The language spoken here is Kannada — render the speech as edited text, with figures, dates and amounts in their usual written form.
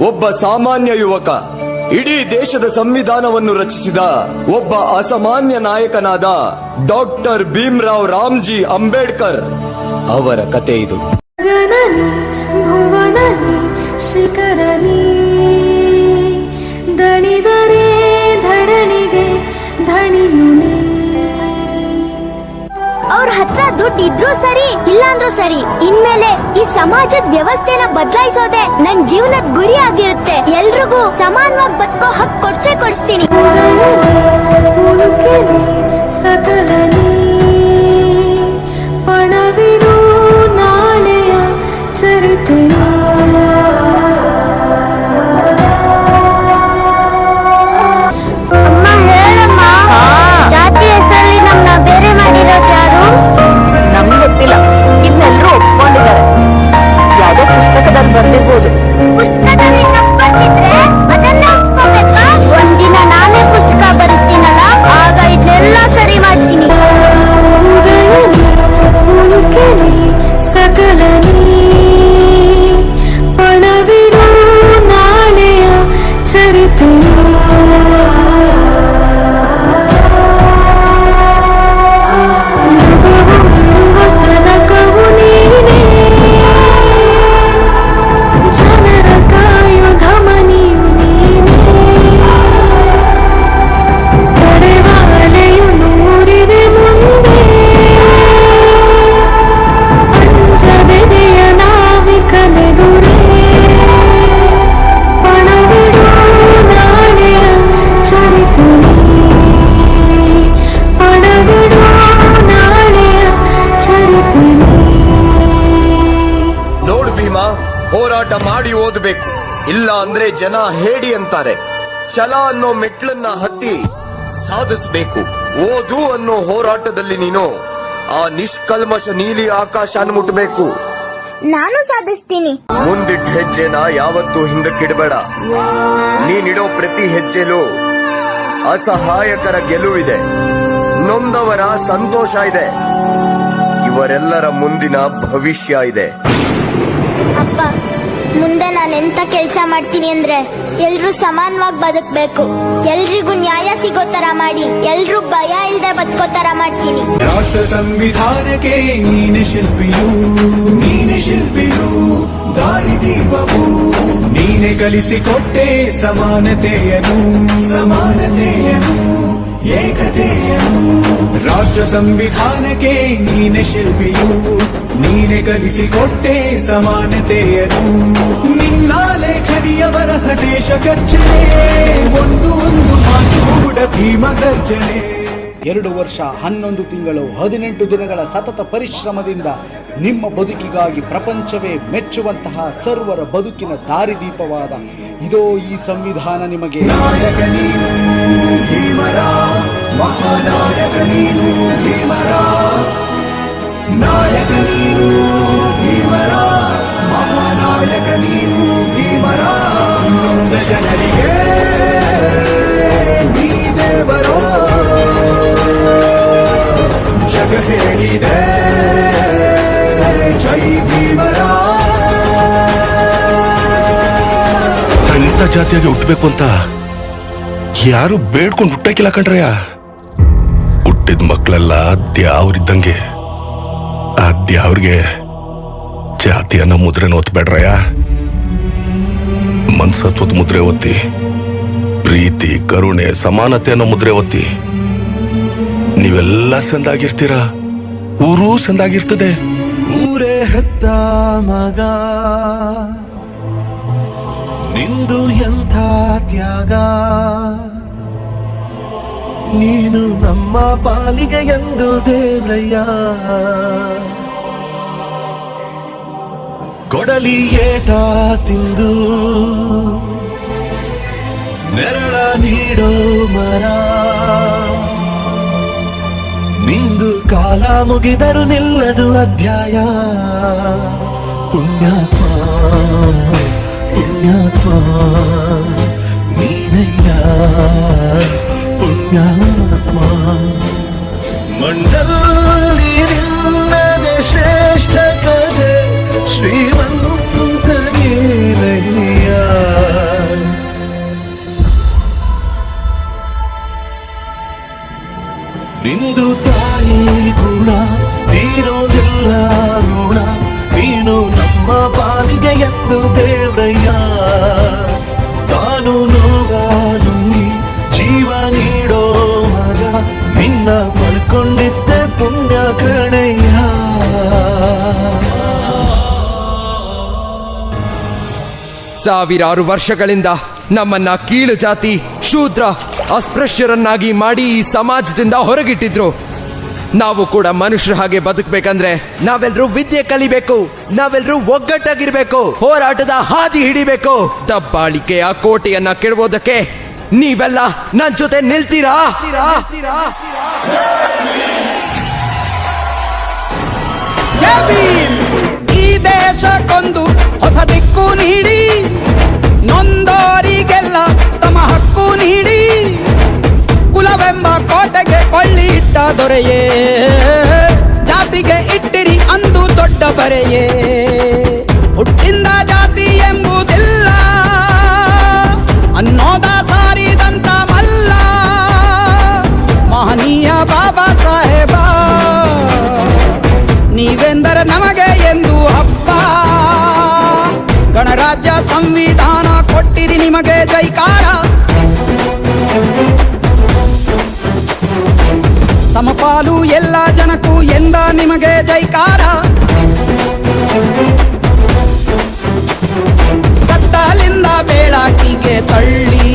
ಒಬ್ಬ ಸಾಮಾನ್ಯ ಯುವಕ ಇಡೀ ದೇಶದ ಸಂವಿಧಾನವನ್ನು ರಚಿಸಿದ ಒಬ್ಬ ಅಸಾಮಾನ್ಯ ನಾಯಕನಾದ ಡಾಕ್ಟರ್ ಭೀಮ್ರಾವ್ ರಾಮ್ಜಿ ಅಂಬೇಡ್ಕರ್ ಅವರ ಕತೆ ಇದು. ದಣಿದರೆ ಧರಣಿಗೆ ಧಣಿಯುನೇ. ಅವ್ರ ಹತ್ರ ದುಡ್ಡು ಇದ್ರೂ ಸರಿ ಇಲ್ಲಾಂದ್ರೂ ಸರಿ, ಇನ್ಮೇಲೆ ಈ ಸಮಾಜದ ವ್ಯವಸ್ಥೆನ ಬದಲಾಯಿಸೋದೆ ನನ್ ಜೀವನದ ಗುರಿ ಆಗಿರುತ್ತೆ. ಎಲ್ರಿಗೂ ಸಮಾನವಾಗಿ ಬದುಕೋ ಹಕ್ಕು ಕೊಡ್ಸ್ತೀನಿ. ಸಕಲನಿ ಪಣವಿಡು ನಾಳೆಯ ಚರಿತೆ. ಬರ್ದಿರ್ಬೋದು. ಪುಸ್ತಕದಲ್ಲಿ ತಪ್ಪಿದ್ರೆ ಅದನ್ನ ಒಪ್ಕೋಬೇಕಾ? ಒಂದಿನ ನಾನೇ ಪುಸ್ತಕ ಬರೀತೀನಲ್ಲ, ಆಗ ಇದನ್ನೆಲ್ಲ ಸರಿ ಮಾಡ್ತೀನಿ. ಸಕಲನಿ ಪಣವಿಡು ನಾಳೆಯ ಚರಿತೆ. ಹೋರಾಟ ಮಾಡಿ ಓದಬೇಕು, ಇಲ್ಲ ಅಂದ್ರೆ ಜನ ಹೇಡಿ ಅಂತಾರೆ. ಛಲ ಅನ್ನೋ ಮೆಟ್ಲನ್ನ ಹತ್ತಿ ಸಾಧಿಸಬೇಕು. ಓದು ಅನ್ನೋ ಹೋರಾಟದಲ್ಲಿ ನೀನು ಆ ನಿಷ್ಕಲ್ಮಶ ನೀಲಿ ಆಕಾಶನ ಮುಟ್ಟಬೇಕು. ನಾನು ಸಾಧಿಸ್ತೀನಿ. ಮುಂದಿಟ್ಟ ಹೆಜ್ಜೆನ ಯಾವತ್ತೂ ಹಿಂದಕ್ಕಿಡಬೇಡ. ನೀನಿಡೋ ಪ್ರತಿ ಹೆಜ್ಜೆಲೂ ಅಸಹಾಯಕರ ಗೆಲುವಿದೆ, ನೊಂದವರ ಸಂತೋಷ ಇದೆ, ಇವರೆಲ್ಲರ ಮುಂದಿನ ಭವಿಷ್ಯ ಇದೆ. ಅಪ್ಪ, ಮುಂದೆ ನಾನು ಎಂತ ಕೆಲಸ ಮಾಡ್ತೀನಿ ಅಂದ್ರೆ ಎಲ್ರೂ ಸಮಾನವಾಗಿ ಬದುಕಬೇಕು, ಎಲ್ರಿಗೂ ನ್ಯಾಯ ಸಿಗೋ ತರ ಮಾಡಿ, ಎಲ್ರೂ ಭಯ ಇಲ್ಲದೆ ಬದುಕೋ ತರ ಮಾಡ್ತೀನಿ. ರಾಷ್ಟ್ರ ಸಂವಿಧಾನಕ್ಕೆ ನೀನೆ ಶಿಲ್ಪಿಯು ದಾರಿದೀಪವು, ನೀನೆ ಕಲಿಸಿಕೊಟ್ಟೆ ಸಮಾನತೆಯನು ಏಕತೆಯನು. ರಾಷ್ಟ್ರ ಸಂವಿಧಾನಕ್ಕೆ ನೀನೆ ಶಿಲ್ಪಿಯು, ನೀನೆ ಕಲಿಸಿಕೊಟ್ಟೆ ಸಮಾನತೆಯನು. ನಿನ್ನ ಲೇಖನಿಯ ಬರಹ ದೇಶ ಗರ್ಜನೆ, ಒಂದು ಮಾತು ಕೂಡ ಭೀಮ ಗರ್ಜನೆ. 2 ವರ್ಷ 11 ತಿಂಗಳು 18 ದಿನಗಳ ಸತತ ಪರಿಶ್ರಮದಿಂದ ನಿಮ್ಮ ಬದುಕಿಗಾಗಿ ಪ್ರಪಂಚವೇ ಮೆಚ್ಚುವಂತಹ ಸರ್ವರ ಬದುಕಿನ ದಾರಿದೀಪವಾದ ಇದೋ ಈ ಸಂವಿಧಾನ ನಿಮಗೆ. ನಾಯಕ ನೀನು ಭೀಮರ, ಮಹಾನಾಯಕ ನೀನು ಭೀಮರ, ನಾಯಕ ನೀನು ಭೀಮರ, ಮಹಾನಾಯಕ ನೀನು ಭೀಮರ. ನೊಂದ ಜನರಿಗೆ ನೀ ದೇವರೋ ಜಗ ಹೇಳಿದೆ ಜೈ ಭೀಮರ. ಎಂತ ಜಾತಿಯಾಗಿ ಹುಟ್ಟಬೇಕು ಅಂತ ಯಾರು ಬೇಡ್ಕೊಂಡು ಹುಟ್ಟಾಕಿಲ್ಲ ಕಣ್ರಯ್ಯ. ಹುಟ್ಟಿದ ಮಕ್ಕಳೆಲ್ಲ ದ್ಯಾವ್ರಿದ್ದಂಗೆ, ಆ ದ್ಯಾವ್ರಿಗೆ ಜಾತಿಯನ್ನ ಮುದ್ರೆನ ಒತ್ತಬೇಡ್ರಯ್ಯ. ಮನ್ಸತ್ವದ ಮುದ್ರೆ ಒತ್ತಿ, ಪ್ರೀತಿ ಕರುಣೆ ಸಮಾನತೆ ಅನ್ನೋ ಮುದ್ರೆ ಒತ್ತಿ. ನೀವೆಲ್ಲ ಸಂದಾಗಿರ್ತೀರ, ಊರೂ ಸಂದಾಗಿರ್ತದೆ. ಊರೇ ಹೆತ್ತ ಮಗ ನಿಂದು ಎಂಥ ತ್ಯಾಗ, ನೀನು ನಮ್ಮ ಪಾಲಿಗೆ ಎಂದು ದೇವ್ರಯ್ಯ. ಕೊಡಲಿ ಏಟ ತಿಂದು ನೆರಳ ನೀಡೋ ಮರ, ನಿಂದು ಕಾಲ ಮುಗಿದರು ನಿಲ್ಲದು ಅಧ್ಯಾಯ. ಪುಣ್ಯಾತ್ಮ ಪುಣ್ಯಾತ್ಮ ನೀನಯ್ಯ ಪುಣ್ಯಾತ್ಮ. ಮಂಡಲಿ ನಿನ್ನದೆ ಶ್ರೇಷ್ಠ ಕದೆ ಶ್ರೀಮಂತ ನೀನಯ್ಯ. ಎಂದು ದೇವ್ರಯ್ಯ ತಾನು ನೋವ ನುಂಗಿ ಜೀವ ನೀಡೋ ಮಗ ನಿನ್ನ ಪಡ್ಕೊಂಡಿದ್ದೆ ಪುಣ್ಯ ಕಣಯ್ಯ. ಸಾವಿರಾರು ವರ್ಷಗಳಿಂದ ನಮ್ಮನ್ನ ಕೀಳು ಜಾತಿ, ಶೂದ್ರ, ಅಸ್ಪೃಶ್ಯರನ್ನಾಗಿ ಮಾಡಿ ಈ ಸಮಾಜದಿಂದ ಹೊರಗಿಟ್ಟಿದ್ರು. ನಾವು ಕೂಡ ಮನುಷ್ಯರ ಹಾಗೆ ಬದುಕಬೇಕಂದ್ರೆ ನಾವೆಲ್ಲರೂ ವಿದ್ಯೆ ಕಲಿಬೇಕು, ನಾವೆಲ್ಲರೂ ಒಗ್ಗಟ್ಟಾಗಿರ್ಬೇಕು, ಹೋರಾಟದ ಹಾದಿ ಹಿಡಿಬೇಕು. ದಬ್ಬಾಳಿಕೆಯ ಕೋಟೆಯನ್ನ ಕೆಡವೋದಕ್ಕೆ ನೀವೆಲ್ಲ ನನ್ ಜೊತೆ ನಿಲ್ತೀರಾ? ಈ ದೇಶಕ್ಕೊಂದು ಹೊಸ ದಿಕ್ಕು ನೀಡಿ, ನೊಂದೋರಿಗೆಲ್ಲ ತಮ್ಮ ಹಕ್ಕು ನೀಡಿ, ಕುಲವೆಂಬ ಕೋಟೆಗೆ ಕೊಳ್ಳಿ ಇಟ್ಟ ದೊರೆಯೇ, ಜಾತಿಗೆ ಇಟ್ಟಿರಿ ಅಂದು ದೊಡ್ಡ ಬರೆಯೇ. ಹುಟ್ಟಿಂದ ಜಾತಿ ಎಂಬುದಿಲ್ಲ ಅನ್ನೋದ ಸಾರಿದಂತ ಮಲ್ಲ, ಮಹನೀಯ ಬಾಬಾ ಸಾಹೇಬ ನೀವೆಂದರೆ ನಮಗೆ ಎಂದು ಹಬ್ಬ. ಗಣರಾಜ್ಯ ಸಂವಿಧಾನ ಕೊಟ್ಟಿರಿ ನಿಮಗೆ ಜೈಕಾರ, ಸಮಪಾಲು ಎಲ್ಲ ಜನಕ್ಕೂ ಎಂದ ನಿಮಗೆ ಜೈಕಾರ. ಕತ್ತಲಿಂದ ಬೆಳಕಿಗೆ ತಳ್ಳಿ